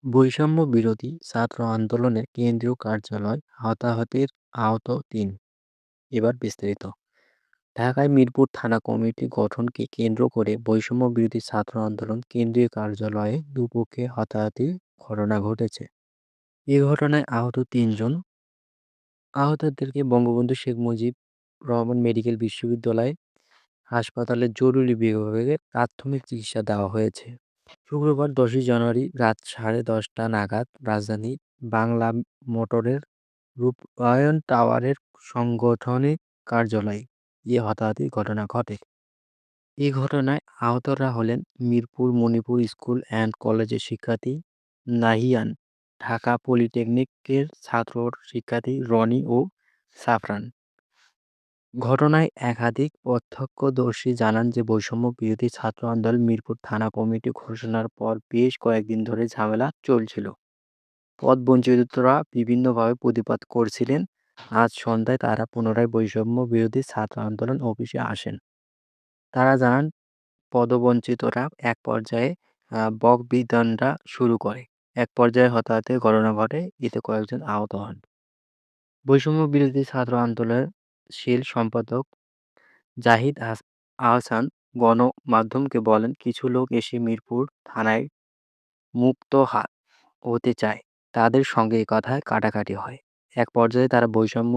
বৈষম্য বিরোধী ছাত্র আন্দোলনের কেন্দ্রীয় কার্যালয় হতাহতের আহত ৩। এবার বিস্তারিত। ঢাকায় মিরপুর থানা কমিটি গঠনকে কেন্দ্র করে বৈষম্য বিরোধী ছাত্র আন্দোলন কেন্দ্রীয় কার্যালয়ে দুপক্ষে হাতাহাতির ঘটনা ঘটেছে। এ ঘটনায় আহত ৩ জন। আহতদেরকে বঙ্গবন্ধু শেখ মুজিব রহমান মেডিকেল বিশ্ববিদ্যালয় হাসপাতালের জরুরি বিভাগে প্রাথমিক চিকিৎসা দেওয়া হয়েছে। শুক্রবার ১০ই জানুয়ারি রাত 10:30টা নাগাদ রাজধানীর বাংলা মোটরের রূপায়ণ টাওয়ারের সাংগঠনিক কার্যালয়ে এ হতাহতির ঘটনা ঘটে। এ ঘটনায় আহতরা হলেন মিরপুর মণিপুর স্কুল অ্যান্ড কলেজের শিক্ষার্থী নাহিয়ান, ঢাকা পলিটেকনিকের ছাত্র শিক্ষার্থী রনি ও সাফরান। ঘটনায় একাধিক প্রত্যক্ষদর্শী জানান যে বৈষম্য বিরোধী ছাত্র আন্দোলন মিরপুর থানা কমিটি ঘোষণার পর বেশ কয়েকদিন ধরে ঝামেলা চলছিল। পথবঞ্চিতরা বিভিন্নভাবে প্রতিবাদ করছিলেন। আজ সন্ধ্যায় তারা পুনরায় বৈষম্য বিরোধী ছাত্র আন্দোলন অফিসে আসেন। তারা জানান পদবঞ্চিতরা এক পর্যায়ে বকবিধানটা শুরু করে। এক পর্যায়ে হতাহতের ঘটনা ঘটে, এতে কয়েকজন আহত হন। বৈষম্য বিরোধী ছাত্র আন্দোলনের শীল সম্পাদক জাহিদ আহসান গণমাধ্যমকে বলেন, কিছু লোক এসে মিরপুর থানায় মুক্ত হতে চায়। তাদের সঙ্গে এ কথায় কাটাকাটি হয়। এক পর্যায়ে তারা বৈষম্য